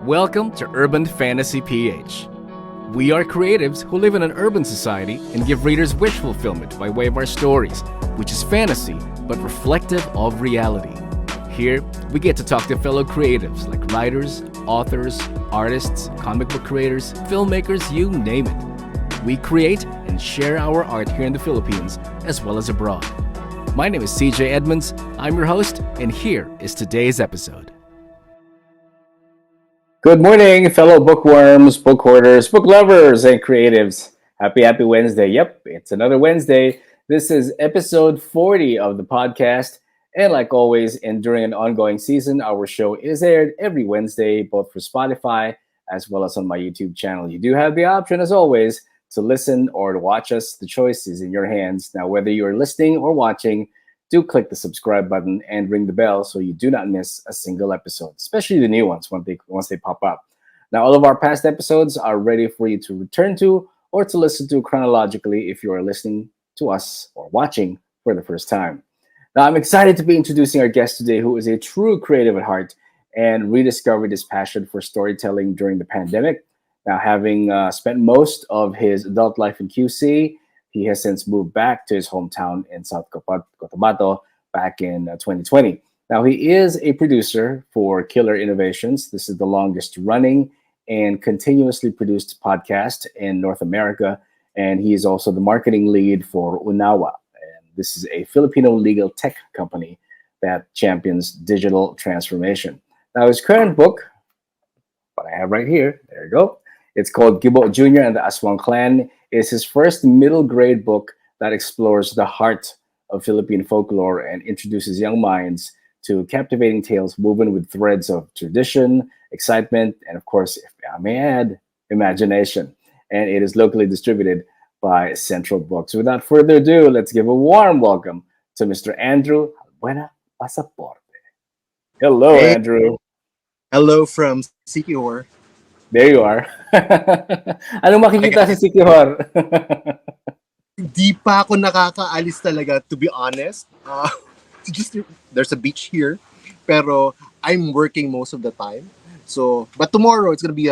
Welcome to Urban Fantasy PH. We are creatives who live in an urban society and give readers wish fulfillment by way of our stories, which is fantasy but reflective of reality. Here, we get to talk to fellow creatives like writers, authors, artists, comic book creators, filmmakers, you name it. We create and share our art here in the Philippines as well as abroad. My name is CJ Edmunds, I'm your host, and here is today's episode. Good morning, fellow bookworms, book hoarders, book lovers, and creatives. Happy Wednesday. Yep, it's another Wednesday. This is episode 40 of the podcast. And like always, and during an ongoing season, our show is aired every Wednesday, both for Spotify as well as on my YouTube channel. You do have the option, as always, to listen or to watch us. The choice is in your hands. Now, whether you're listening or watching, do click the subscribe button and ring the bell so you do not miss a single episode, especially the new ones once they pop up. Now, all of our past episodes are ready for you to return to or to listen to chronologically if you are listening to us or watching for the first time. Now, I'm excited to be introducing our guest today, who is a true creative at heart and rediscovered his passion for storytelling during the pandemic. Now, having spent most of his adult life in QC, he has since moved back to his hometown in South Cotabato back in 2020. Now, he is a producer for Killer Innovations. This is the longest running and continuously produced podcast in North America. And he is also the marketing lead for Unawa. And this is a Filipino legal tech company that champions digital transformation. Now, his current book, what I have right here, there you go. It's called Gimo Jr. and the Aswang Clan. It's his first middle grade book that explores the heart of Philippine folklore and introduces young minds to captivating tales woven with threads of tradition, excitement, and of course, if I may add, imagination. And it is locally distributed by Central Books. Without further ado, let's give a warm welcome to Mr. Andrew Jalbuena Pasaporte. Hello, Hey, Andrew. hello from Sikihor. There you are. Anong makikita si Sikihor? Di pa ako nakakaalis talaga, to be honest. Just there's a beach here, pero I'm working most of the time. So, but tomorrow it's gonna be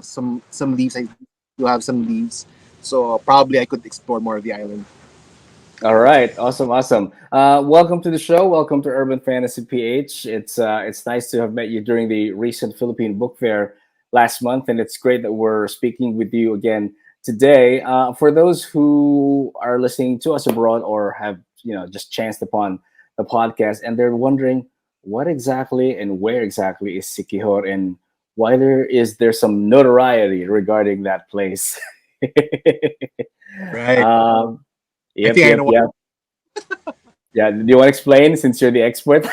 some leaves. I do have some leaves, so probably I could explore more of the island. All right, awesome. Welcome to the show. Welcome to Urban Fantasy PH. It's nice to have met you during the recent Philippine Book Fair last month, and it's great that we're speaking with you again today. For those who are listening to us abroad or have just chanced upon the podcast and they're wondering what exactly and where exactly is Sikihor and why there some notoriety regarding that place. Right. um, I yep, think I yep, know what. yep. Yeah, do you want to explain since you're the expert?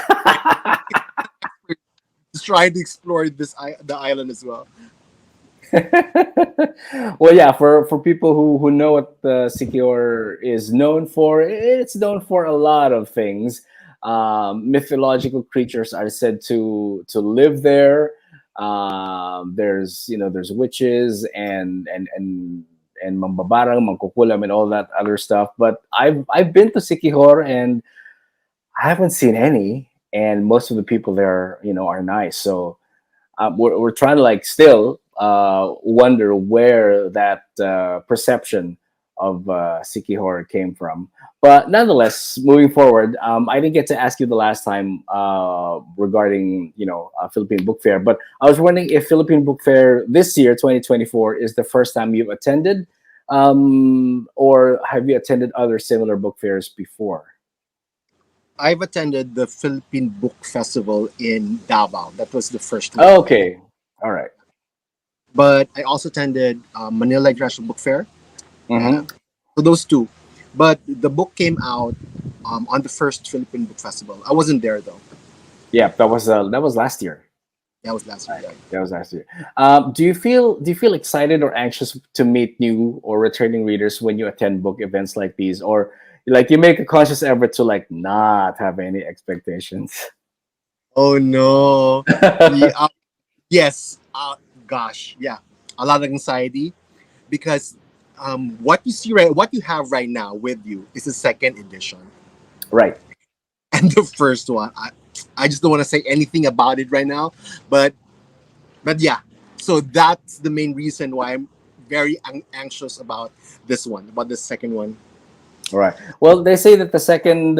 Just trying to explore the island as well. Well, yeah, for people who know what Sikihor is known for, it's known for a lot of things. Mythological creatures are said to live there. There's witches and mambabarang, mangkukulam, and all that other stuff. But I've been to Sikihor and I haven't seen any. And most of the people there, are nice. So we're trying to still wonder where that perception of Sikihor came from. But nonetheless, moving forward, I didn't get to ask you the last time regarding Philippine Book Fair, but I was wondering if Philippine Book Fair this year, 2024, is the first time you've attended, or have you attended other similar book fairs before? I've attended the Philippine Book Festival in Davao. That was the first one. Okay, all right. But I also attended Manila International Book Fair. Mm-hmm. So those two. But the book came out on the first Philippine Book Festival. I wasn't there though. Yeah, that was last year. That was last year. Right? That was last year. Do you feel excited or anxious to meet new or returning readers when you attend book events like these, or you make a conscious effort to not have any expectations? Oh no. Yeah, yes. Gosh. Yeah. A lot of anxiety because what you have right now with you is the second edition. Right. And the first one, I just don't want to say anything about it right now, but But yeah, so that's the main reason why I'm very anxious about this one, about the second one. All right. Well, they say that the second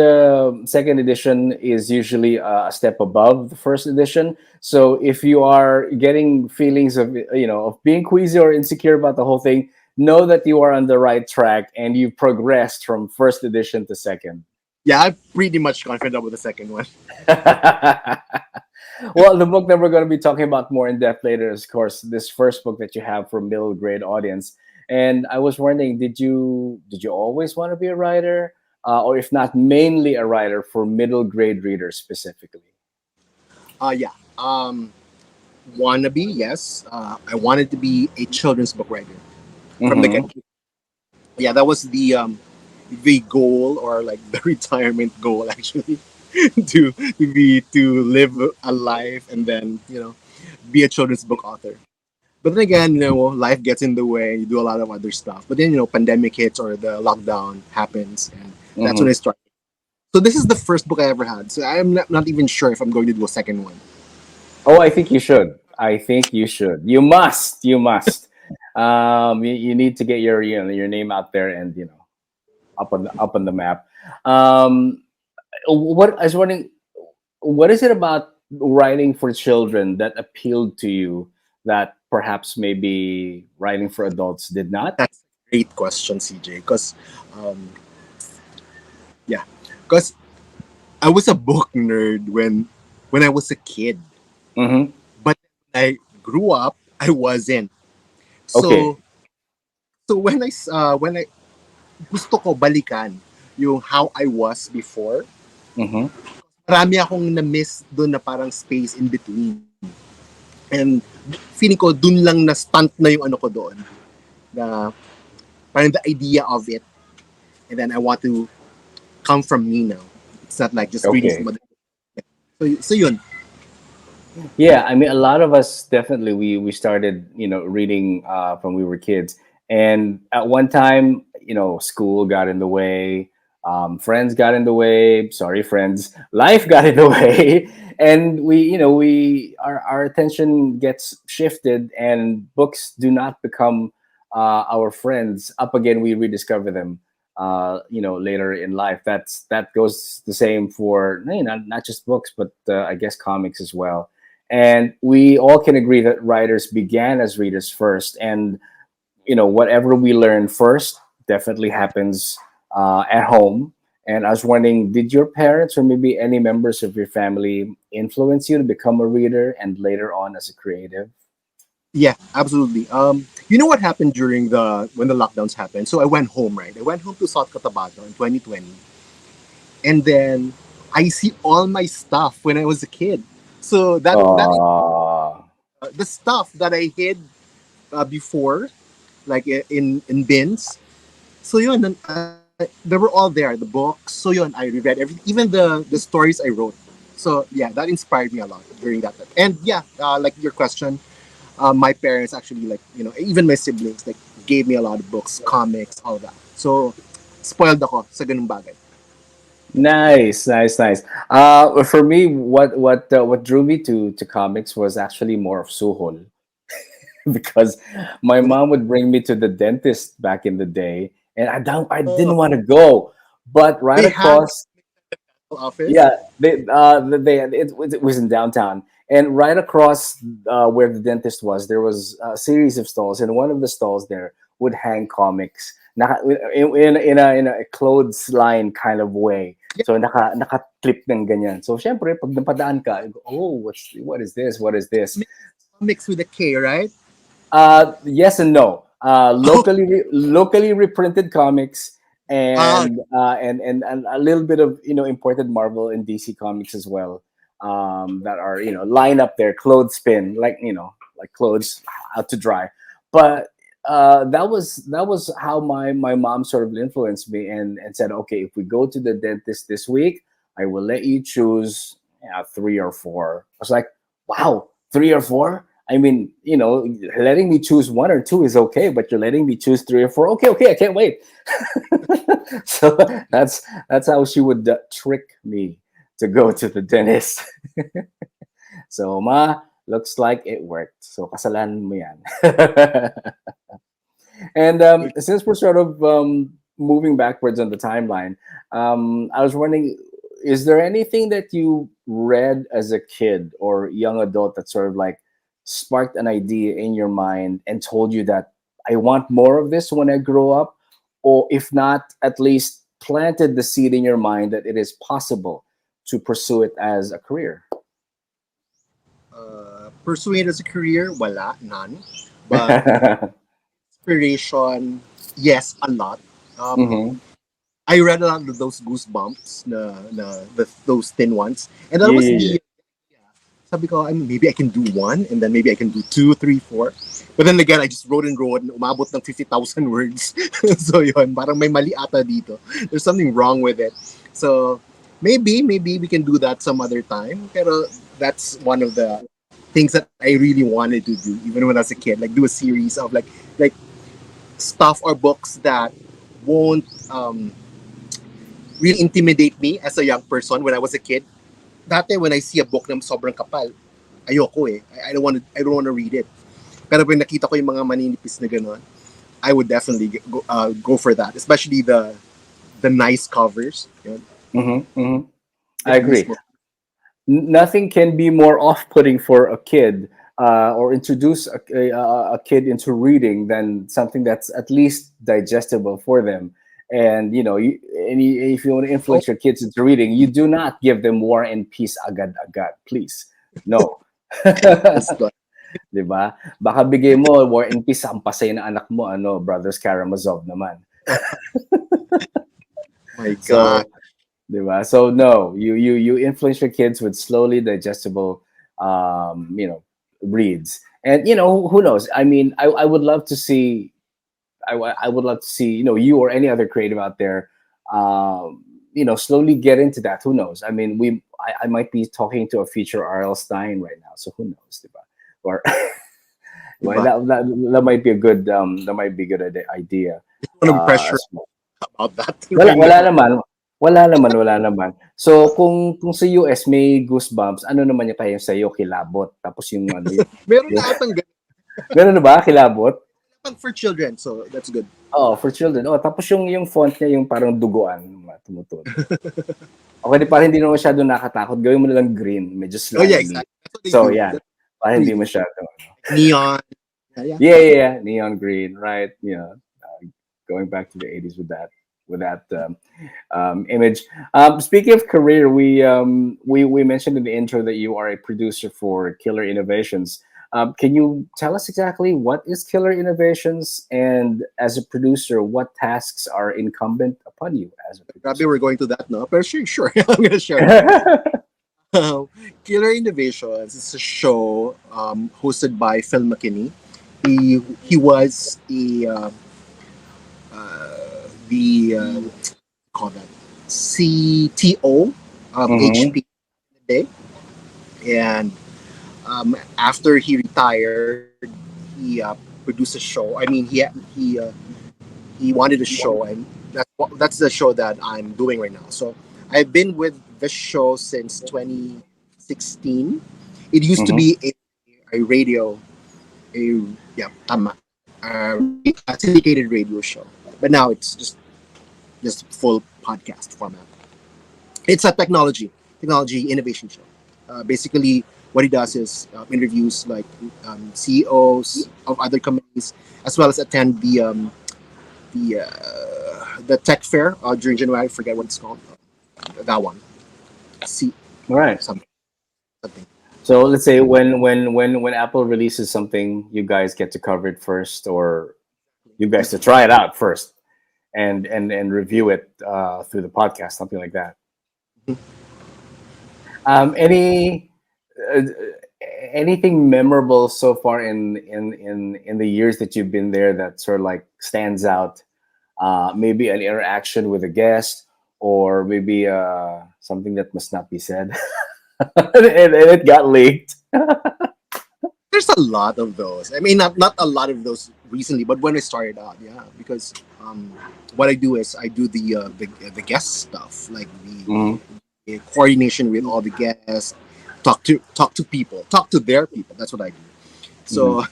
edition is usually a step above the first edition. So if you are getting feelings of of being queasy or insecure about the whole thing, know that you are on the right track and you've progressed from first edition to second. Yeah, I'm pretty much confident about the second one. Well, the book that we're going to be talking about more in depth later is, of course, this first book that you have for middle grade audience. And I was wondering, did you always want to be a writer, or if not, mainly a writer for middle grade readers specifically? Yeah. Wannabe, yes. I wanted to be a children's book writer from the get. Mm-hmm. Yeah, that was the goal, or like the retirement goal actually, to live a life and then be a children's book author. But then again, life gets in the way. You do a lot of other stuff. But then pandemic hits or the lockdown happens, and that's when I Mm-hmm. start. So this is the first book I ever had. So I'm not even sure if I'm going to do a second one. Oh, I think you should. I think you should. You must. You must. You need to get your name out there and up on the map. Um, what I was wondering, what is it about writing for children that appealed to you that perhaps maybe writing for adults did not? That's a great question, CJ. Because um, yeah, because I was a book nerd when I was a kid, Mm-hmm. but when I grew up, I wasn't. So Okay. when I gusto ko balikan yung how I was before, Mm-hmm. marami akong na-miss doon na parang space in between. And feeling ko doon lang na stunt na yung ano ko doon. Na parang the idea of it. And then I want to come from me now. It's not like just reading some Okay. other. So yun. Yeah, I mean, a lot of us definitely we started reading from we were kids, and at one time school got in the way, friends got in the way. Sorry, friends, life got in the way, and our attention gets shifted, and books do not become our friends. Up again, we rediscover them. Later in life, that goes the same for not just books, but I guess comics as well. And we all can agree that writers began as readers first, and whatever we learn first definitely happens at home. And I was wondering, did your parents or maybe any members of your family influence you to become a reader and later on as a creative? Yeah, absolutely. You know what happened during the when the lockdowns happened? So I went home, right? I went home to South Cotabato in 2020, and then I see all my stuff when I was a kid. So that uh, the stuff that I hid before, like in bins. So yun, they were all there. The books. So yun, I reread everything, even the stories I wrote. So yeah, that inspired me a lot during that time. And yeah, like your question, my parents actually, like even my siblings, like gave me a lot of books, comics, all that. So spoiled ako sa ganung bagay. Nice, nice, nice. For me, what drew me to comics was actually more of suhol. Because my mom would bring me to the dentist back in the day, and I Oh, didn't want to go, but right they have across, office. yeah, it was in downtown, and right across where the dentist was, there was a series of stalls, and one of the stalls there would hang comics. In a clothesline kind of way. Yeah, So naka-clip ng ganyan. So syempre pag napadaan ka, I go, oh, what is this? What is this? comics with a K, right? Yes and no. Oh, Locally reprinted comics ah, and a little bit of imported Marvel and DC comics as well. That are line up there, clothespin, like clothes out to dry. But that was how my mom sort of influenced me and said, okay, if we go to the dentist this week, I will let you choose three or four. I was like, wow, three or four. I mean, letting me choose one or two is okay, but you're letting me choose three or four. Okay, okay, I can't wait. So that's how she would trick me to go to the dentist. So, ma, Looks like it worked. So kasalanan mo yan. And since we're sort of moving backwards on the timeline, I was wondering, is there anything that you read as a kid or young adult that sort of like sparked an idea in your mind and told you that I want more of this when I grow up? Or if not, at least planted the seed in your mind that it is possible to pursue it as a career? Pursuing it as a career, wala, none. But inspiration, yes, a lot. Um, Hmm. I read a lot of those Goosebumps, those thin ones, and that Yeah, was yeah, yeah. the sabi ko, I mean, maybe I can do one, and then maybe I can do two, three, four. But then again, I just wrote and wrote, and umabot ng 50,000 words. So yun, parang may mali ata dito. There's something wrong with it. So maybe we can do that some other time. Pero that's one of the things that I really wanted to do, even when I was a kid. Like do a series of like stuff or books that won't really intimidate me as a young person when I was a kid. Dati when I see a book na sobrang kapal, ayoko eh. I don't want to read it. Pero pag nakita ko yung mga maninipis na gano'n, I would definitely go for that. Especially the nice covers. Yun. Hmm. Hmm. I Yan agree. mismo. Nothing can be more off-putting for a kid or introduce a kid into reading than something that's at least digestible for them. And if you want to Oh, influence your kids into reading, you do not give them War and Peace agad agad, please. No. that's good. 'Di ba? Baka bigay mo War and Peace ang pasay na anak mo, Brothers Karamazov naman. My God. So, 'di ba? So no, you influence your kids with slowly digestible, reads. And who knows? I mean, I would love to see. I would love to see you or any other creative out there, slowly get into that. Who knows? I mean, I might be talking to a future R.L. Stein right now, so who knows, 'di ba? Or well, Diba? that might be a good that might be a good idea. I want to be pressured As well. about that Wala right wala now. naman. Wala naman. So kung sa US may Goosebumps, ano naman yung kaya sa iyo Kilabot. Tapos yung ano yung, Meron yung na atang ganun Meron na ba Kilabot? for children, so that's good. Oh, for children. Oh, tapos yung font niya yung parang duguan, tumutulo. Okay, para hindi na masyado nakatakot, gawin mo na lang green, medyo Oh yeah, slimy. exactly. That's what they So do. yeah, That's para hindi really masyado. neon. Yeah. Yeah, neon green, right? Going back to the 80s with that image. Speaking of career, we mentioned in the intro that you are a producer for Killer Innovations. Can you tell us exactly what is Killer Innovations, and as a producer, what tasks are incumbent upon you as a Grabe, producer? we're going to that now. But sure. I'm gonna share that. Killer Innovations is a show hosted by Phil McKinney. He was call that CTO of Mm-hmm. HP today, and after he retired, he produced a show. I mean, he wanted a show, and that's the show that I'm doing right now. So I've been with this show since 2016. It used to Mm-hmm. be a radio, a yeah, a syndicated radio show, but now it's just full podcast format. It's a technology innovation show. Basically, what he does is interviews like CEOs of other companies, as well as attend the tech fair during January. I forget what it's called. That one. See All right. something. Something. So let's say when Apple releases something, you guys get to cover it first, or you guys to try it out first, and review it through the podcast, something like that. Any uh, anything memorable so far in the years that you've been there that sort of like stands out? Maybe an interaction with a guest, or maybe something that must not be said, and it got leaked. There's a lot of those. I mean, not a lot of those recently, but when I started out, yeah, because what I do is I do the guest stuff, like Mm-hmm. the coordination with all the guests, talk to people, talk to their people. That's what I do. Mhm. So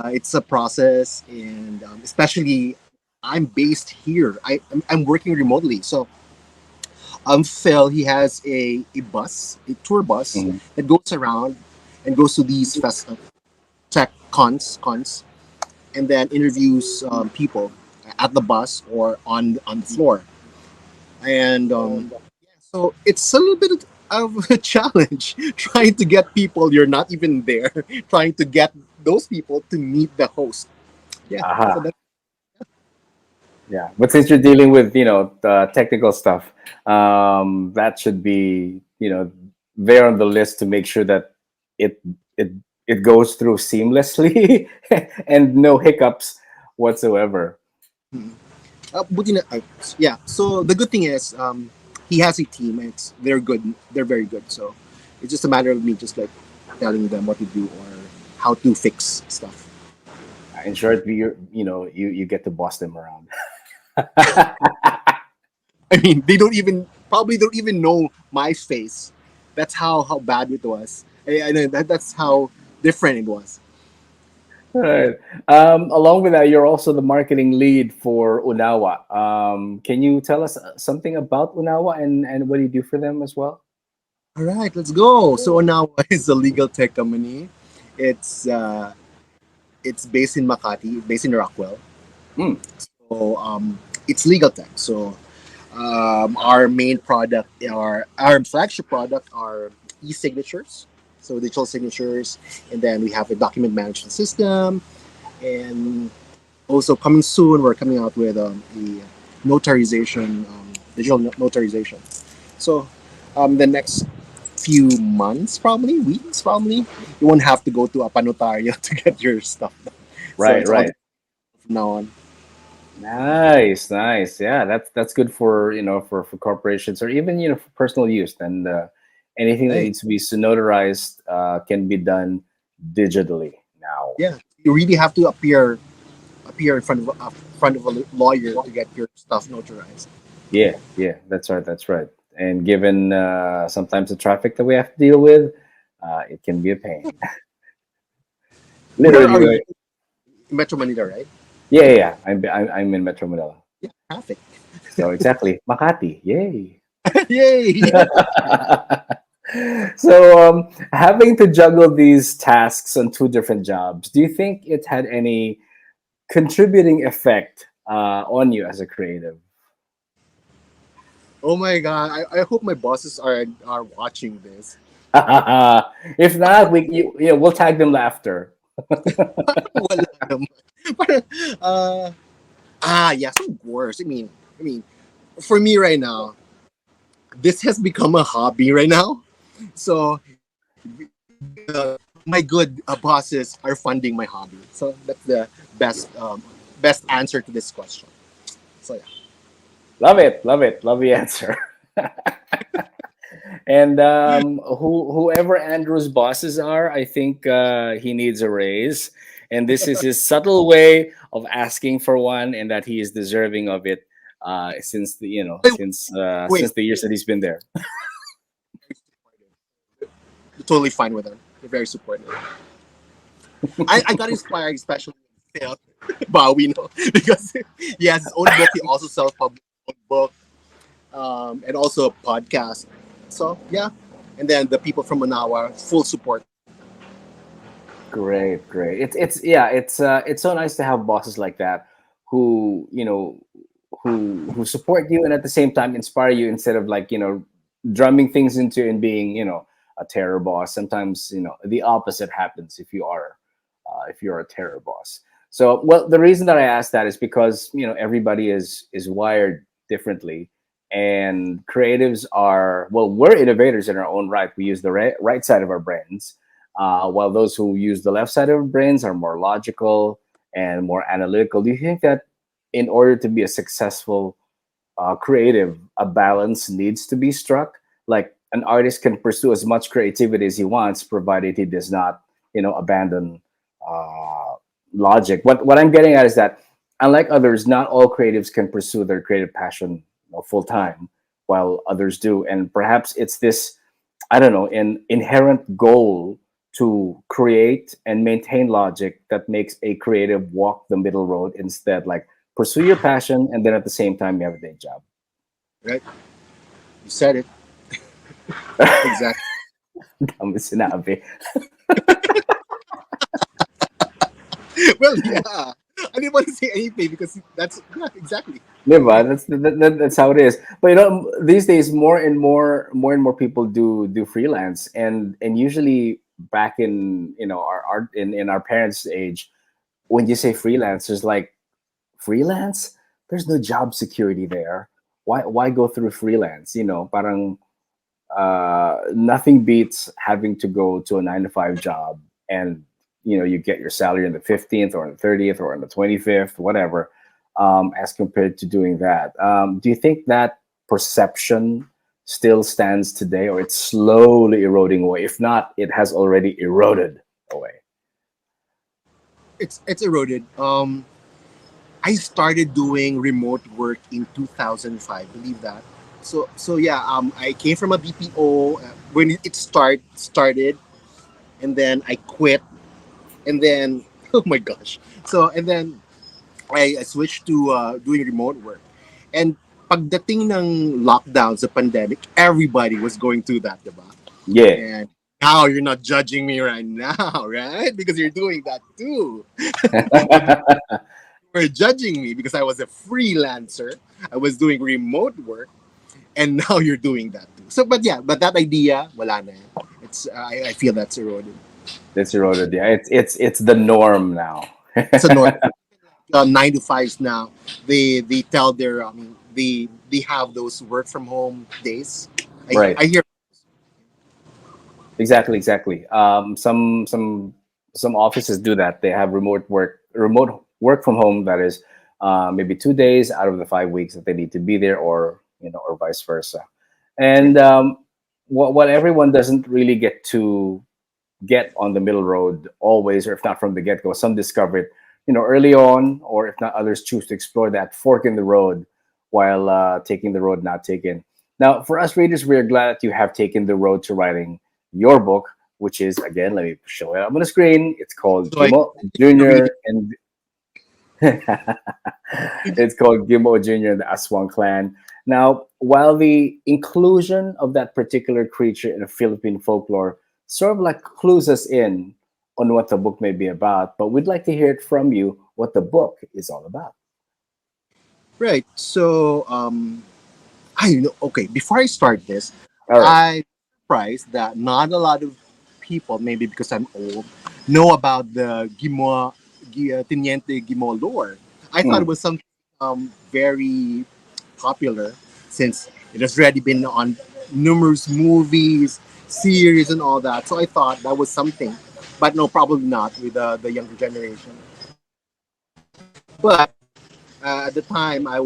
it's a process, and especially I'm based here. I'm working remotely. So Phil, he has a bus, a tour bus Mhm. that goes around and goes to these tech cons, and then interviews people at the bus or on the floor. And so it's a little bit of a challenge trying to get people you're not even there, trying to get those people to meet the host. Yeah, so Aha. that Yeah, but since you're dealing with the technical stuff, that should be there on the list to make sure that it it it goes through seamlessly and no hiccups whatsoever. buti na, yeah. So the good thing is, he has a team. And they're good. They're very good. So it's just a matter of me just like telling them what to do or how to fix stuff. In short, you get to boss them around. I mean, they don't even probably don't even know my face. That's how bad it was. I know that's how different it was. Right. Along with that, you're also the marketing lead for Unawa. Can you tell us something about Unawa and what do you do for them as well? All right, let's go. So now is a legal tech company. It's uh, it's based in Makati, based in Rockwell. Mm. So it's legal tech. So our main product, our flagship product, are e-signatures. So digital signatures, and then we have a document management system, and also coming soon, we're coming out with the notarization, digital notarization. So the next few months, probably weeks, probably you won't have to go to a panotario to get your stuff done. So Right, it's all right. digital from now on. Nice, nice. Yeah, that's good for for corporations or even for personal use. And anything that Right. needs to be notarized can be done digitally now. Yeah, you really have to appear in front of a lawyer to get your stuff notarized. Yeah, yeah, that's right, that's right. And given sometimes the traffic that we have to deal with, it can be a pain. Where Literally, are you? Metro Manila, right? yeah, yeah, yeah. I'm in Metro Manila, Yeah, traffic. so exactly Makati. Yay! Yay! So, having to juggle these tasks on two different jobs, do you think it had any contributing effect on you as a creative? Oh my god! I hope my bosses are watching this. If not, we'll tag them laughter. Wala naman. Parang, yes, of course. I mean, for me right now, this has become a hobby right now. So my good bosses are funding my hobby. So that's the best best answer to this question. So yeah. Love it, love it, love the answer. And whoever Andrew's bosses are, I think he needs a raise. And this is his subtle way of asking for one, and that he is deserving of it. Since the Wait, wait. since the years that he's been there. Totally fine with them. They're very supportive. I got inspired, especially with Phil Bowie, because he has his own book. He also self published his own book, and also a podcast. So yeah, and then the people from Manawa, full support. Great, great. It's so nice to have bosses like that who who support you and at the same time inspire you instead of like drumming things into and being a terror boss. Sometimes the opposite happens if you're a terror boss. So well, the reason that I asked that is because everybody is wired differently, and creatives are, well, we're innovators in our own right. We use the right side of our brains, while those who use the left side of our brains are more logical and more analytical. Do you think that in order to be a successful creative, a balance needs to be struck? Like an artist can pursue as much creativity as he wants, provided he does not, abandon uh, logic. What I'm getting at is that, unlike others, not all creatives can pursue their creative passion full time, while others do. And perhaps it's this I don't know, an inherent goal to create and maintain logic that makes a creative walk the middle road instead. Like pursue your passion and then at the same time you have a day job. Right? You said it exactly. Dami sinabi. Well, yeah. I didn't want to say anything because that's yeah, exactly. Diba? That's how it is. But these days more and more people do freelance, and usually back in our in our parents' age, when you say freelance, there's like freelance. There's no job security there. Why go through freelance? Parang nothing beats having to go to a 9 to 5 job, and you get your salary on the 15th or on the 30th or on the 25th, whatever, as compared to doing that. Do you think that perception still stands today, or it's slowly eroding away? If not, it has already eroded away. It's eroded. I started doing remote work in 2005. Believe that. So yeah. I came from a BPO when it started, and then I quit, and then oh my gosh. So and then I switched to doing remote work, and pagdating ng lockdown sa pandemic, everybody was going through that, diba? Yeah. And now you're not judging me right now, right? Because you're doing that too. But were judging me because I was a freelancer. I was doing remote work, and now you're doing that too. So, but yeah, but that idea, wala na. It's I feel that's eroded. It's eroded. Yeah, it's the norm now. It's a norm. 9 to 5s now. They tell their they have those work from home days. Right. I hear Exactly. Some offices do that. They have remote work from home. That is, maybe 2 days out of the 5 weeks that they need to be there, or vice versa. And what everyone doesn't really get on the middle road always, or if not from the get go, some discover it, early on, or if not, others choose to explore that fork in the road while taking the road not taken. Now, for us readers, we are glad that you have taken the road to writing your book, which is, again, let me show it up on the screen. It's called so I Gimo read Jr. and it's called Gimo Jr. and the Aswang Clan. Now, while the inclusion of that particular creature in a Philippine folklore sort of like clues us in on what the book may be about, but we'd like to hear it from you what the book is all about. right. So I know. Okay, before I start this, All right. I'm surprised that not a lot of people, maybe because I'm old, know about the Teniente Gimo lore. I thought it Mm. was something very popular since it has already been on numerous movies, series, and all that. So I thought that was something, but no, probably not with the younger generation. But at the time, I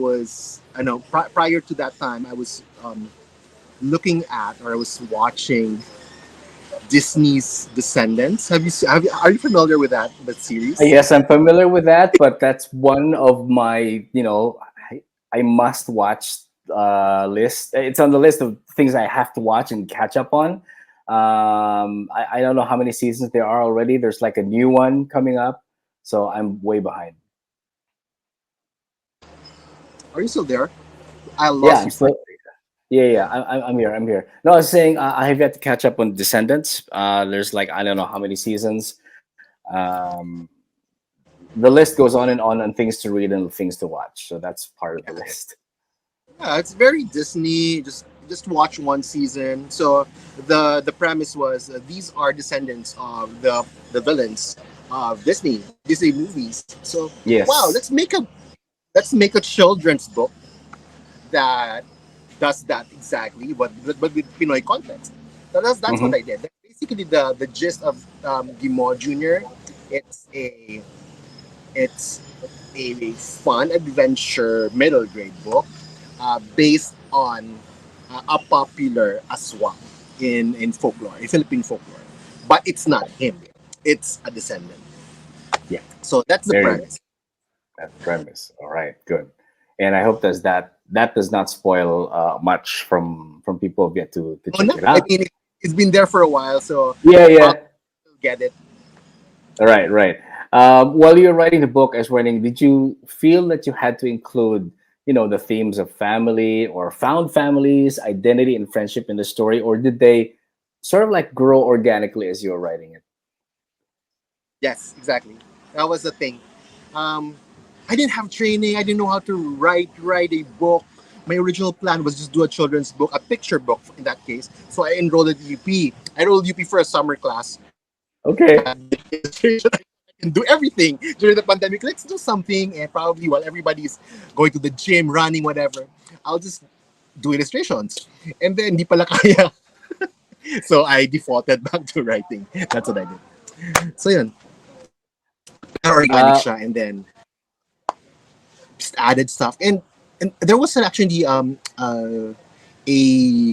know, prior to that time, I was looking at or I was watching Disney's Descendants. Are you familiar with that series? Yes, I'm familiar with that, but that's one of my, I must watch list. It's on the list of things I have to watch and catch up on. I don't know how many seasons there are already. There's like a new one coming up, so I'm way behind. Are you still there? I Yeah, lost I'm you for. still. Yeah. I'm here. I'm here. No, I was saying I have yet to catch up on Descendants. There's like I don't know how many seasons. Um, the list goes on things to read and things to watch. So that's part of the list. Yeah, it's very Disney. Just watch one season. So the premise was these are descendants of the villains of Disney movies. So wow, Yes. let's make a children's book that does that exactly, but with Pinoy context. So that's what Hmm. I did. That's basically the gist of Gimo Jr. It's a it's a fun adventure middle grade book based on a popular aswang in folklore, in Philippine folklore. But it's not him. It's a descendant. Yeah. So that's the Very good. premise. That premise. All right. Good. And I hope that does not spoil much from people who get to Oh no, check it I out. mean It's been there for a while, so Yeah, I'll yeah. get it. Right, right. While you're writing the book, as writing, did you feel that you had to include, the themes of family or found families, identity, and friendship in the story, or did they sort of like grow organically as you were writing it? Yes, exactly. That was the thing. Um, I didn't have training. I didn't know how to write a book. My original plan was just do a children's book, a picture book in that case. So I enrolled at UP. I enrolled UP for a summer class. Okay. Illustration. I can do everything during the pandemic. Let's do something, and probably while everybody's going to the gym, running, whatever, I'll just do illustrations. And then di pala kaya. So I defaulted back to writing. That's what I did. So yun, organic siya, Uh, and then just added stuff. And there was actually a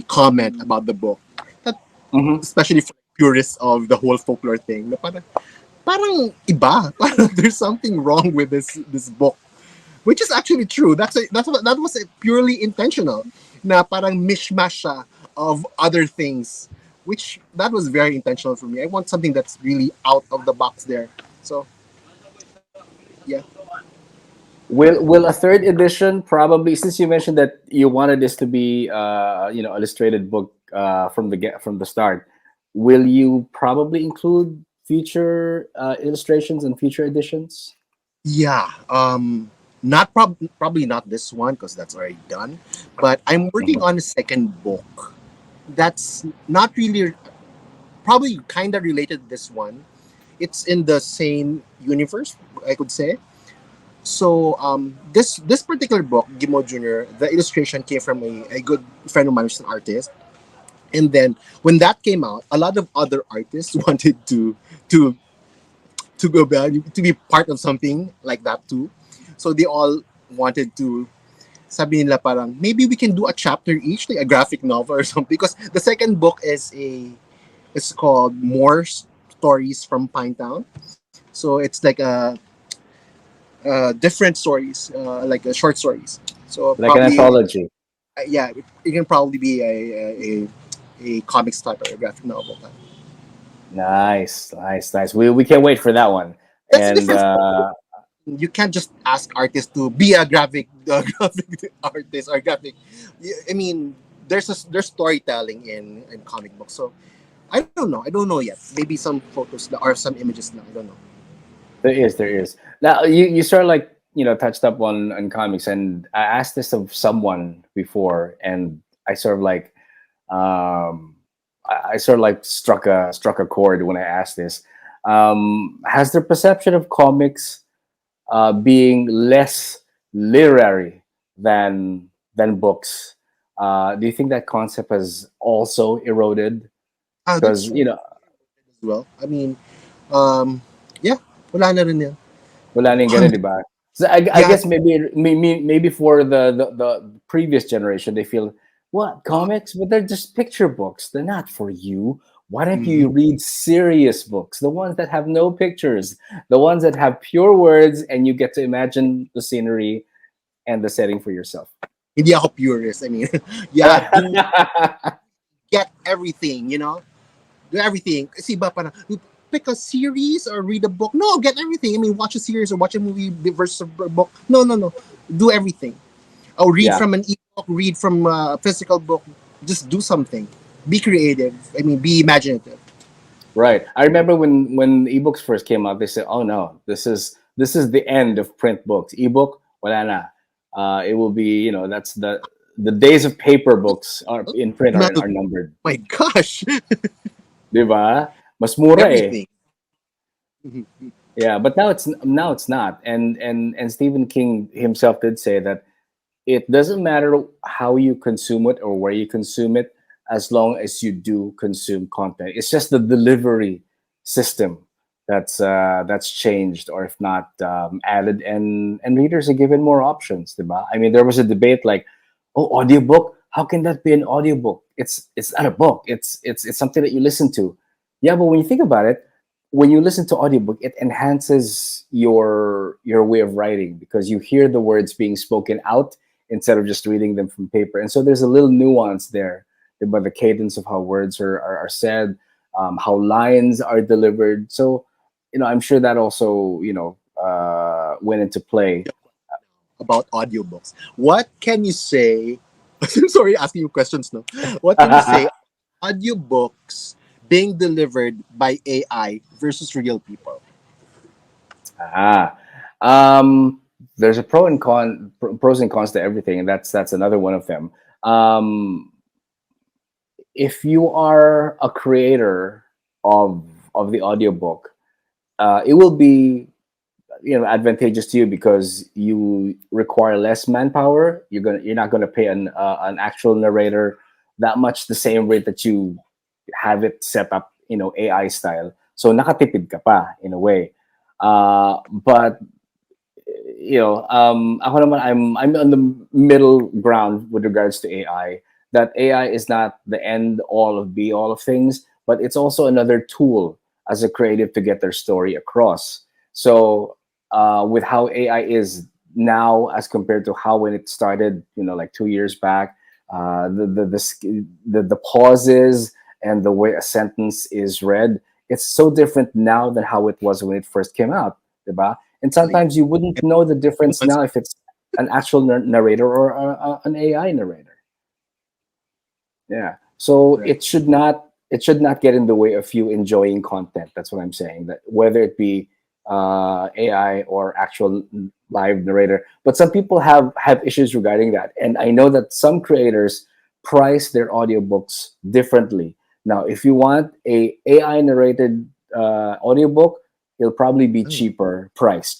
comment about the book that, mhm. especially for purists of the whole folklore thing, na parang iba. Parang there's something wrong with this book, which is actually true. That was purely intentional. Na parang mishmash siya of other things, which that was very intentional for me. I want something that's really out of the box there. So yeah, Will a third edition probably, since you mentioned that you wanted this to be illustrated book from the start, will you probably include future illustrations and future editions? yeah. Not probably not this one because that's already done. But I'm working Mhm. on a second book. That's not really probably kind of related to this one. It's in the same universe, I could say. So this particular book, Gimo Jr., the illustration came from a good friend of mine who's an artist. And then when that came out, a lot of other artists wanted to to go back to be part of something like that too. So they all wanted to sabi nila parang maybe we can do a chapter each, like a graphic novel or something. Because the second book is it's called More Stories from Pinetown. So it's like different stories, like short stories. So Like an probably anthology. yeah, it can probably be a comics type or a graphic novel type. Nice, nice, nice. We can't wait for that one. That's the And difference. You can't just ask artists to be a graphic graphic artist or graphic. I mean, there's storytelling in comic books. So I don't know. I don't know yet. Maybe some photos or some images. I don't know. there is. Now you sort of like touched up on comics, and I asked this of someone before, and I sort of like um, I sort of like struck a chord when I asked this. Has the perception of comics being less literary than books? Do you think that concept has also eroded? Ah, Because that's as well. I mean, um, yeah, wala na rin yan. wala na yung ganun, Con- di ba? So I yeah, guess maybe for the previous generation, they feel, what, comics? But they're just picture books. They're not for you. Why don't mhm. you read serious books? The ones that have no pictures, the ones that have pure words, and you get to imagine the scenery and the setting for yourself. Hindi ako purist. I mean, yeah, do get everything. Do everything. Kasi iba parang, pick a series or read a book. No, get everything. I mean, watch a series or watch a movie versus a book. No, no, no. Do everything. Oh, read Yeah, from an ebook, read from a physical book. Just do something. Be creative. I mean, be imaginative. right. I remember when ebooks first came out, they said, "Oh no, this is the end of print books. Ebook, wala na. It will be, that's the days of paper books are in print Amount of, are numbered." my gosh, 'Di ba? Mas mura eh. everything. Yeah, but now it's not. And Stephen King himself did say that it doesn't matter how you consume it or where you consume it, as long as you do consume content. It's just the delivery system that's changed, or if not added, and readers are given more options, diba? I mean, there was a debate like, oh, audiobook, how can that be an audiobook? It's not a book. It's something that you listen to. Yeah, but when you think about it, when you listen to audiobook, it enhances your way of writing because you hear the words being spoken out instead of just reading them from paper. And so there's a little nuance there but the cadence of how words are said, how lines are delivered. So, I'm sure that also, went into play. About audiobooks. What can you say? I'm sorry, asking you questions. No, what can you say? Audiobooks being delivered by AI versus real people. Ah, um, there's a pros and cons to everything, and that's another one of them. Um, if you are a creator of the audiobook, it will be advantageous to you because you require less manpower. You're not gonna pay an actual narrator that much the same rate that you have it set up, AI style. So nakatipid ka pa in a way. But ako naman, I'm on the middle ground with regards to AI. That AI is not the end all of be all of things, but it's also another tool as a creative to get their story across. So with how AI is now as compared to how when it started, like 2 years back, the pauses and the way a sentence is read, it's so different now than how it was when it first came out, diba? And Like, sometimes you wouldn't know the difference now if it's an actual narrator or an AI narrator. Yeah. So right. it should not get in the way of you enjoying content. That's what I'm saying. That whether it be AI or actual live narrator, but some people have issues regarding that, and I know that some creators price their audiobooks differently. Now, if you want a AI narrated audiobook, it'll probably be Oh, cheaper price,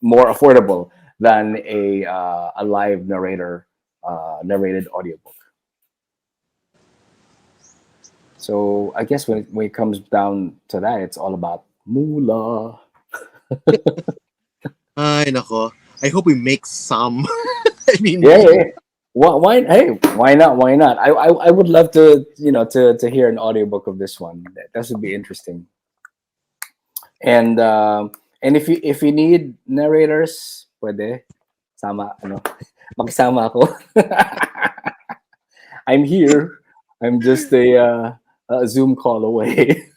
more affordable than a live narrator narrated audiobook. So I guess when it comes down to that, it's all about moolah. ay, nako. I hope we make some. I mean, Yeah, yeah, yeah. Why? Hey, why not? Why not? I would love to to hear an audiobook of this one. That would be interesting. And if you need narrators, pwede sama makisama ako. I'm here. I'm just a Zoom call away.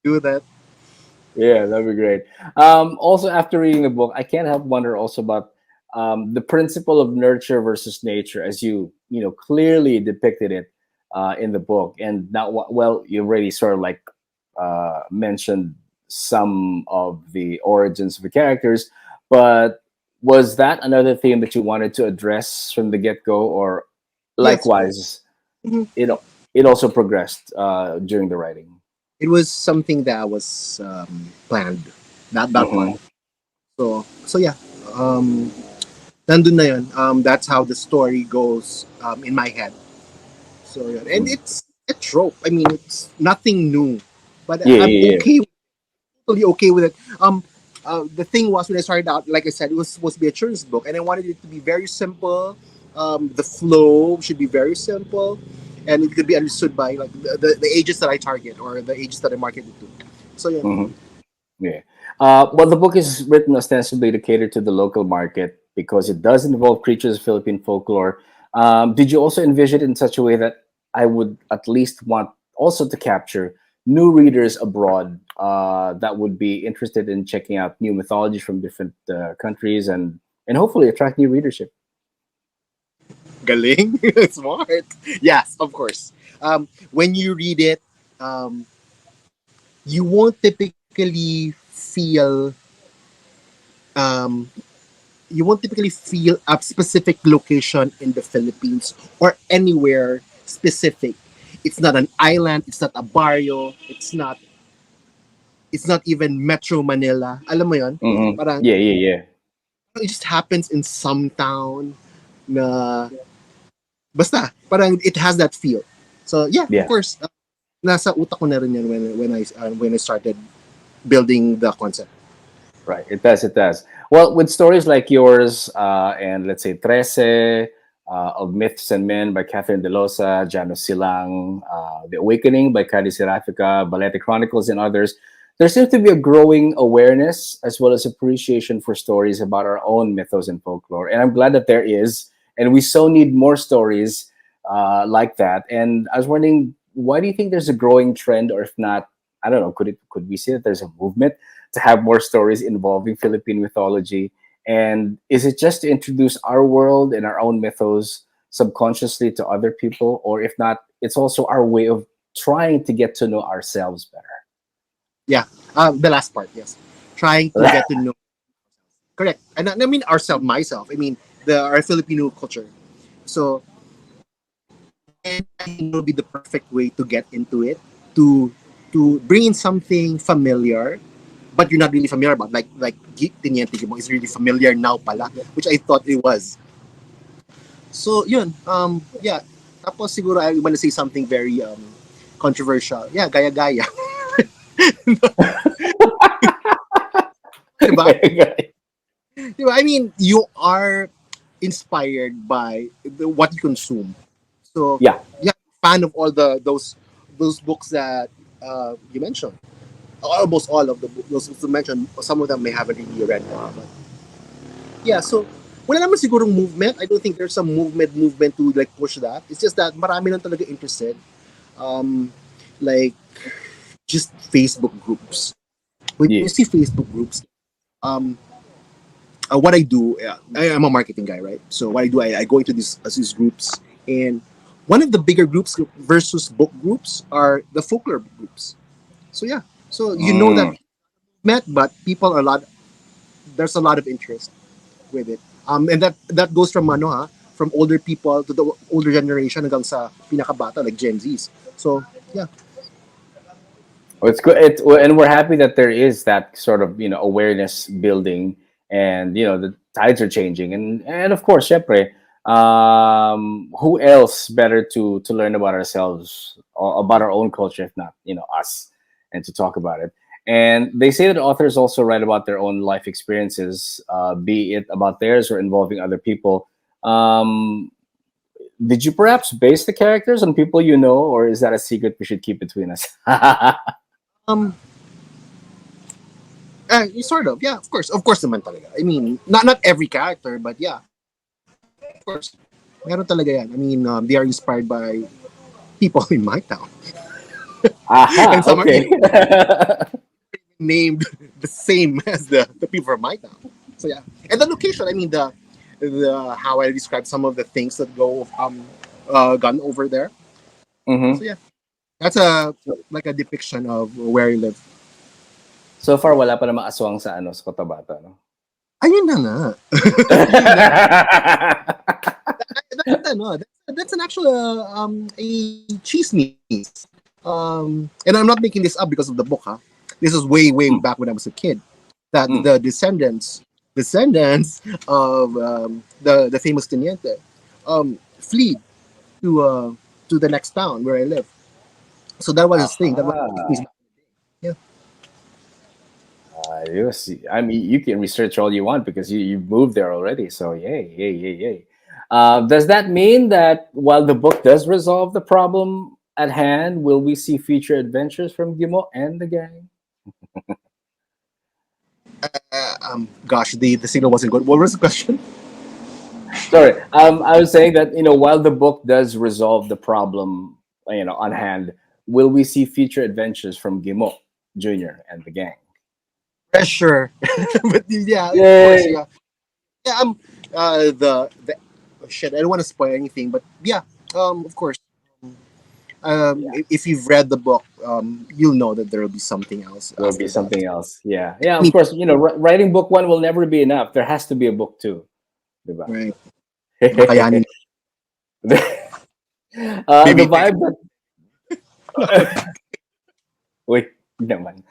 do that. Yeah, that'd be great. Also, after reading the book, I can't help wonder also about the principle of nurture versus nature, as you clearly depicted it in the book. And now, well, you already sort of like mentioned some of the origins of the characters, but was that another theme that you wanted to address from the get go, or Yes. likewise, Mhm. it it also progressed during the writing? It was something that was planned. That part. Hmm. So yeah. Um, nandun na yun. That's how the story goes in my head. So yeah. And it's a trope. I mean, it's nothing new, but Yeah, I'm yeah, yeah. okay, totally okay with it. The thing was when I started out, like I said, it was supposed to be a children's book, and I wanted it to be very simple. The flow should be very simple, and it could be understood by like the ages that I target or the ages that I market it to. So yeah, Mhm. Yeah. Well, the book is written ostensibly to cater to the local market because it does involve creatures of Philippine folklore. Did you also envision it in such a way that I would at least want also to capture new readers abroad that would be interested in checking out new mythologies from different countries and hopefully attract new readership? galing, smart. Yes, of course. When you read it, um, you won't typically um, feel a specific location in the Philippines or anywhere specific. It's not an island. It's not a barrio. It's not even Metro Manila. Alam mo yon? Hmm. Parang Yeah, yeah, yeah, it just happens in some town na basta parang it has that feel. So yeah, of yeah. course, nasa utak ko na rin yan when I started building the concept. Right, it does. It does. Well, with stories like yours, and let's say Trece, of Myths and Men by Catherine De Losa, Jano Silang, The Awakening by Kadi Serafika, Balete Chronicles, and others, there seems to be a growing awareness as well as appreciation for stories about our own mythos and folklore. And I'm glad that there is. And we so need more stories like that. And I was wondering, why do you think there's a growing trend, or if not, I don't know, could we say that there's a movement to have more stories involving Philippine mythology? And is it just to introduce our world and our own mythos subconsciously to other people, or if not, it's also our way of trying to get to know ourselves Yeah. The last part, yes. Trying to better? get to know. Correct. And I mean ourselves, myself. I mean our Filipino culture. So, and I think that will be the perfect way to get into it, to bring in something familiar, but you're not really familiar about. Like Tiniente Gimo is really familiar now pala, which I thought it was. So yun, yeah. Tapos siguro I want to say something very controversial. Yeah, gaya-gaya. Diba? Diba? I mean, you are inspired by what you consume. So Yeah. yeah, fan of all those books that you mentioned. Almost all of those books you mentioned. Some of them may haven't really read them, but yeah. So wala naman sigurong movement. I don't think there's some movement to like push that. It's just that marami lang talaga interested. Um, like just Facebook groups. When you Yeah. see Facebook groups, um, what I do, I'm a marketing guy, right? So what I do, I go into these groups, and one of the bigger groups versus book groups are the folklore groups. So yeah, so you know that Mm. met, but people are a lot. There's a lot of interest with it. And that goes from from older people to the older generation hanggang sa pinakabata like Gen Zs. So yeah, Well, it's good. And we're happy that there is that sort of awareness building, and the tides are changing, and of course, syempre, who else better to learn about ourselves, or about our own culture, if not us, and to talk about it. And they say that authors also write about their own life experiences, be it about theirs or involving other people. Um, did you perhaps base the characters on people you know, or is that a secret we should keep between us? um, sort of yeah, of course naman talaga. I mean, not every character, but yeah, of course, meron talaga yan. I mean, they are inspired by people in my town, Aha, and some are okay. even named the same as the people from my town. So yeah, and the location. I mean the how I describe some of the things that go gone over there. Hmm. So yeah, that's a like a depiction of where I live. So far, wala pa namang aswang sa Cotabato, no? Ayun na nga. that, that's an actual a cheese meats. And I'm not making this up because of the book, huh? This is way Mm, back when I was a kid. That mm. the descendants of the famous Teniente flee to the next town where I live. So that was his thing. That was his, Aha. yeah. Ayos. I mean, you can research all you want because you moved there already. So yay, yay, yay, yay. Does that mean that while the book does resolve the problem at hand, will we see future adventures from Gimo and the gang? Gosh, the signal wasn't good. What was the question? Sorry, I was saying that while the book does resolve the problem on hand, will we see future adventures from Gimo Jr. and the gang? Pressure, but yeah, of course, Yay! yeah, yeah. The oh, shit. I don't want to spoil anything, but yeah, of course. Yeah, If you've read the book, you'll know that there will be something else there'll be after that. something else. Yeah, yeah. I Of mean, course, writing book one will never be enough. There has to be a book two, diba? right? Kakayanin. The Maybe next. vibe that wait naman.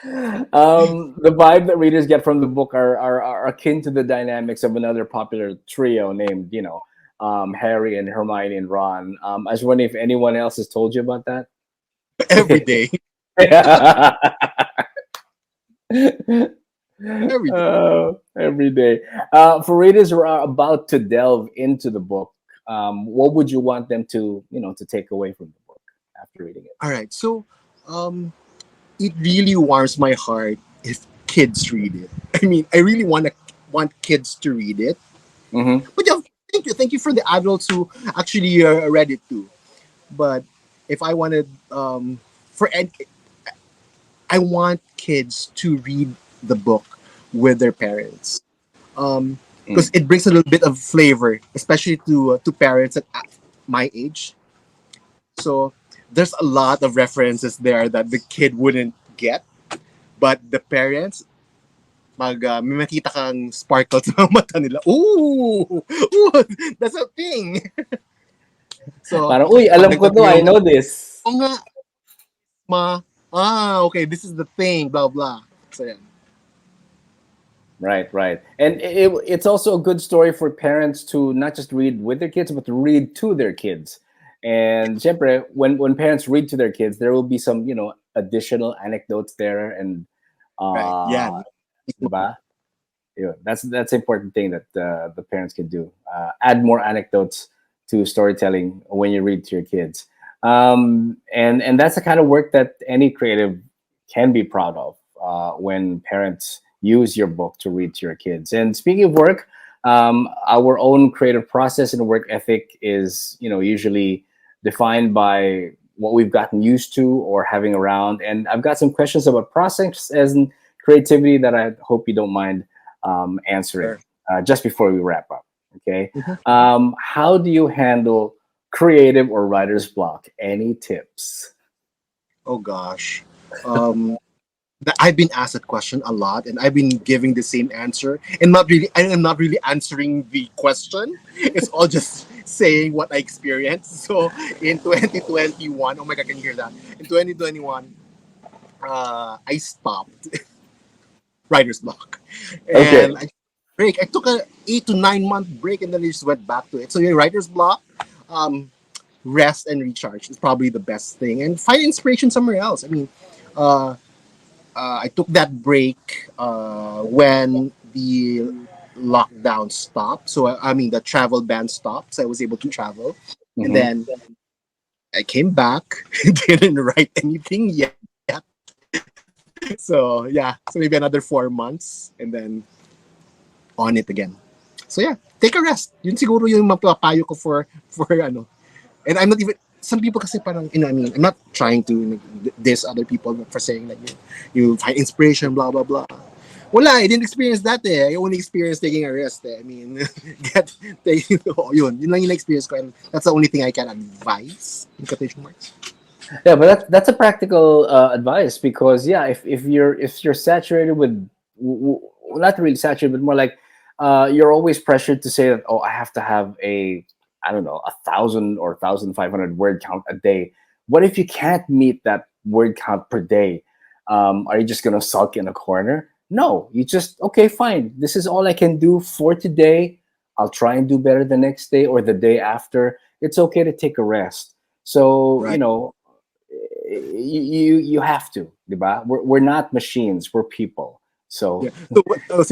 The vibe that readers get from the book are akin to the dynamics of another popular trio named Harry and Hermione and Ron. I was wondering if anyone else has told you about that. Every day, every day. Every day. For readers who are about to delve into the book, what would you want them to take away from the book after reading it? All right, so um, it really warms my heart if kids read it. I mean, I really want kids to read it. Mm-hmm. But yeah, thank you for the adults who actually read it too. But if I wanted, for ed- I want kids to read the book with their parents, because Mm. it brings a little bit of flavor, especially to parents at my age. So there's a lot of references there that the kid wouldn't get, but the parents, may makita kang sparkle sa mga mata nila. Ooh, ooh, that's a thing. So, Parang, uy, alam ko pagdagdag to, mo I yung, know this. oh nga, okay, this is the thing, blah, blah. So, yeah. Right, right. And it's also a good story for parents to not just read with their kids, but to read to their kids. And syempre, when parents read to their kids, there will be some, additional anecdotes there. And, Right, yeah. uh, diba? Yeah, that's an important thing that the parents can do. Add more anecdotes to storytelling when you read to your kids. And that's the kind of work that any creative can be proud of when parents use your book to read to your kids. And speaking of work, our own creative process and work ethic is, usually defined by what we've gotten used to or having around. And I've got some questions about process and creativity that I hope you don't mind answering Sure. just before we wrap up. Okay. Mhm. How do you handle creative or writer's block? Any tips? Oh gosh. Um, I've been asked that question a lot, and I've been giving the same answer, and not really. I am not really answering the question. It's all just saying what I experienced. So in 2021, oh my god, can you hear that? In 2021, I stopped writer's block, Okay. and I break. I took a 8 to 9 month break, and then I just went back to it. So yeah, writer's block. Um, Rest and recharge is probably the best thing, and find inspiration somewhere else. I mean, uh, I took that break when the lockdown stopped. So I mean the travel ban stopped, so I was able to travel, and Mm-hmm. then I came back, didn't write anything yet. So yeah, so maybe another 4 months, and then on it again. So yeah, take a rest. Yun siguro yung mapapayo ko for ano. And I'm not even, some people kasi parang, I mean, I'm not trying to diss other people for saying that you find inspiration, blah, blah, blah. Wala, I didn't experience that eh. I only experienced taking a rest eh. I mean, yun lang yung experience ko, and that's the only thing I can advise, in quotation marks. Yeah, but that's a practical advice because yeah, if you're saturated with not really saturated, but more like you're always pressured to say that oh I have to have a I don't know 1,000 or 1,500 word count a day. What if you can't meet that word count per day? Are you just gonna sulk in a corner? No, you just okay, fine. This is all I can do for today. I'll try and do better the next day or the day after. It's okay to take a rest. So Right. you have to, diba? We're not machines, we're people. Yeah. So So what I was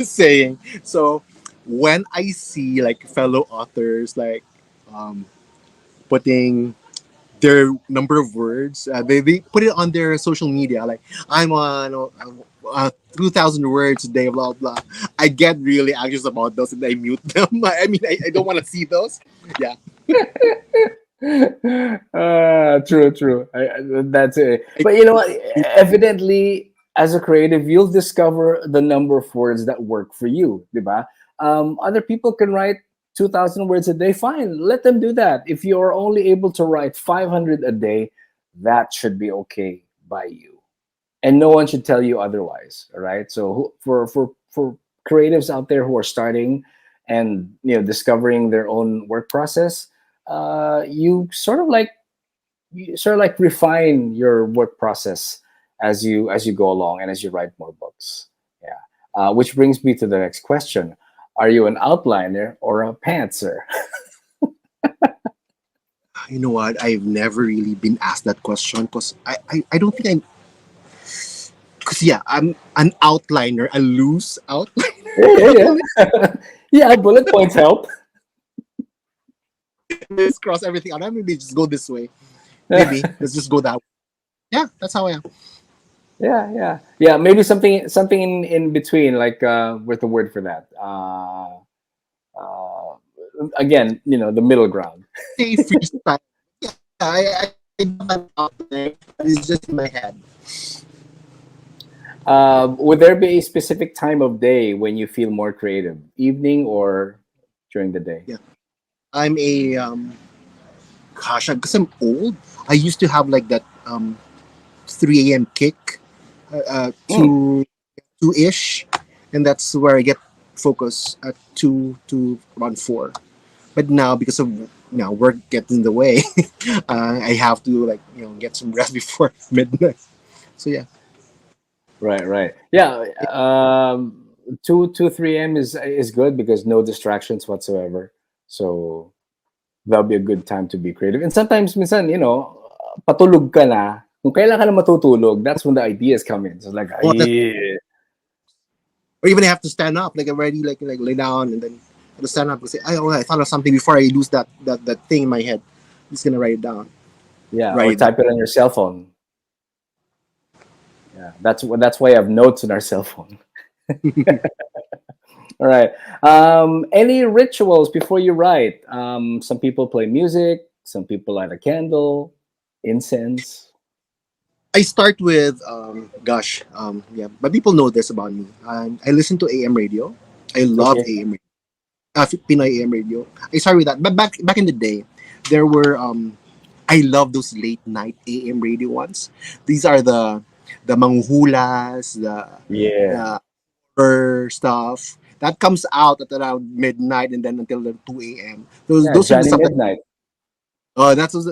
saying, so when I see like fellow authors like um, putting their number of words. They put it on their social media. Like I'm on 2,000 words a day, blah blah. I get really anxious about those, and I mute them. I mean, I don't want to see those. Yeah, true. That's it. I, But you know what? Evidently, as a creative, you'll discover the number of words that work for you, diba? Other people can write 2,000 words a day. Fine, let them do that. If you're only able to write 500 a day, that should be okay by you, and no one should tell you otherwise. All right. So for creatives out there who are starting and discovering their own work process, you sort of like refine your work process as you go along and as you write more books. Yeah. Which brings me to the next question: are you an outliner or a pantser? you know what? I've never really been asked that question because I don't think I'm. Because yeah, I'm an outliner, a loose Yeah, outliner. yeah. Yeah, bullet points help. Let's cross everything out. I maybe just go this way. Maybe let's just go that way. Yeah, that's how I am. Yeah. Maybe something in between, like what's the word for that? Uh, again, the middle ground. Say freestyle. Yeah, I don't have it out there, but it's just in my head. Would there be a specific time of day when you feel more creative? Evening or during the day? Yeah, I'm a gosh, because I'm old. I used to have like that 3 a.m. kick, Mm, 2 ish, and that's where I get focus at 2 to around 4. But now because of now work gets in the way, I have to like get some rest before midnight. So yeah, right, right. Yeah, 3 is good because no distractions whatsoever. So that'll be a good time to be creative. And sometimes, minsan, patulog ka na. Kung kailan ka na matutulog, that's when the ideas come in. So like, oh, that's, ay, or even I have to stand up, like already like lay down and then I have to stand up and say, I thought of something before I lose that thing in my head. I'm just gonna write it down. yeah, or Write it down. type it on your cell phone. Yeah, that's why I have notes on our cell phone. All right. Any rituals before you write? Some people play music. Some people light a candle, incense. I start with yeah, but people know this about me. I listen to AM radio. I love Okay. AM radio. Pinoy AM radio. I start with that. But back in the day, there were I love those late night AM radio ones. These are the manghulas, Yeah. the horror stuff that comes out at around midnight and then until the 2 a.m. Those Yeah. those are the Johnny stuff that Midnight.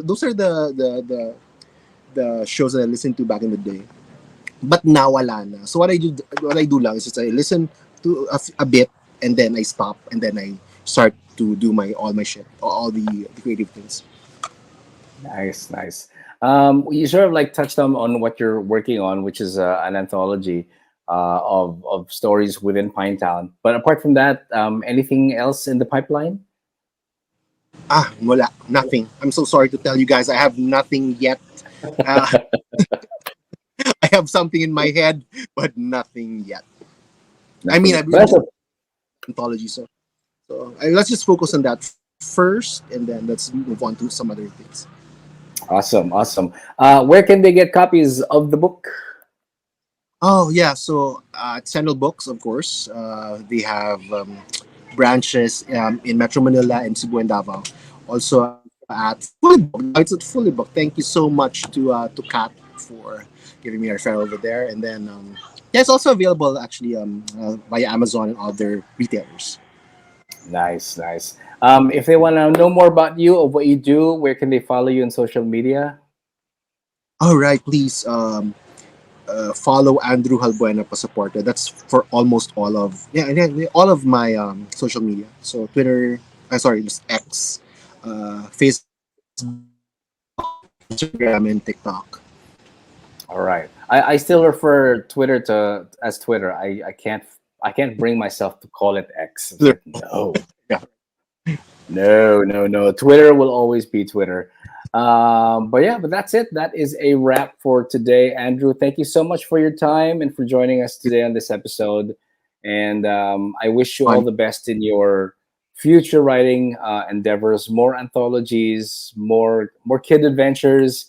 those are the shows that I listened to back in the day. But now wala na. So what I do lang is just I listen to a bit and then I stop and then I start to do all my shit, all the creative things. Nice, nice. You sort of like touched on what you're working on, which is an anthology of stories within Pinetown. But apart from that, anything else in the pipeline? Wala, nothing. I'm so sorry to tell you guys, I have nothing yet. Uh, I have something in my head, but nothing yet. I mean, Nothing. I've But been anthology, so let's just focus on that first, and then let's move on to some other things. awesome, awesome. Where can they get copies of the book? Oh yeah, so at Sandal Books, of course, they have branches in Metro Manila and Cebu and Davao. Also at Fully Book. Now it's at Fully Book. Thank you so much to Kat for giving me a referral over there. And then yeah, it's also available actually via Amazon and other retailers. Nice, nice. If they want to know more about you or what you do, where can they follow you on social media? All right, please follow Andrew Jalbuena Pasaporte. That's for almost all of my social media. So Twitter, sorry, just X, Facebook, Instagram, and TikTok. All right. I still refer Twitter to as Twitter. I can't bring myself to call it X. It's like, no. Yeah. No, no, no. Twitter will always be Twitter. But that's it. That is a wrap for today. Andrew, thank you so much for your time and for joining us today on this episode. And I wish you all Fun. the best in your future writing endeavors, more anthologies, more kid adventures,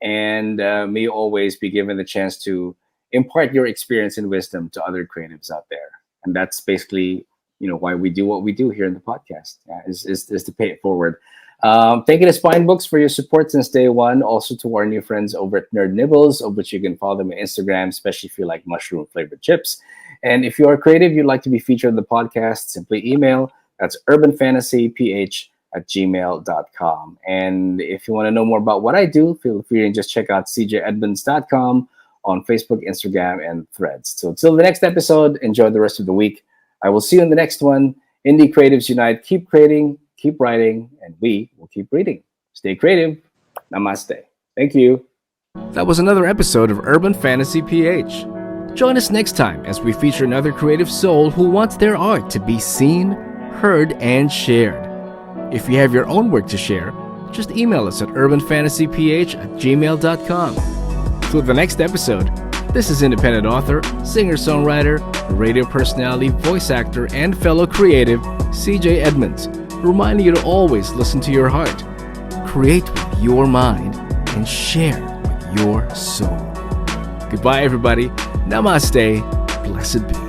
and may you always be given the chance to impart your experience and wisdom to other creatives out there. And that's basically why we do what we do here in the podcast, is to pay it forward. Thank you to Spine Books for your support since day one. Also to our new friends over at Nerd Nibbles, of which you can follow them on Instagram, especially if you like mushroom flavored chips. And if you are creative, you'd like to be featured on the podcast, simply email. That's urbanfantasyph@gmail.com. And if you want to know more about what I do, feel free to just check out cjedmunds.com on Facebook, Instagram, and Threads. So until the next episode, enjoy the rest of the week. I will see you in the next one. Indie Creatives Unite. Keep creating, keep writing, and we will keep reading. Stay creative. Namaste. Thank you. That was another episode of Urban Fantasy PH. Join us next time as we feature another creative soul who wants their art to be seen, heard, and shared. If you have your own work to share, just email us at urbanfantasyph@gmail.com. Till the next episode, this is independent author, singer-songwriter, radio personality, voice actor, and fellow creative, CJ Edmunds, reminding you to always listen to your heart, create with your mind, and share with your soul. Goodbye, everybody. Namaste. Blessed be.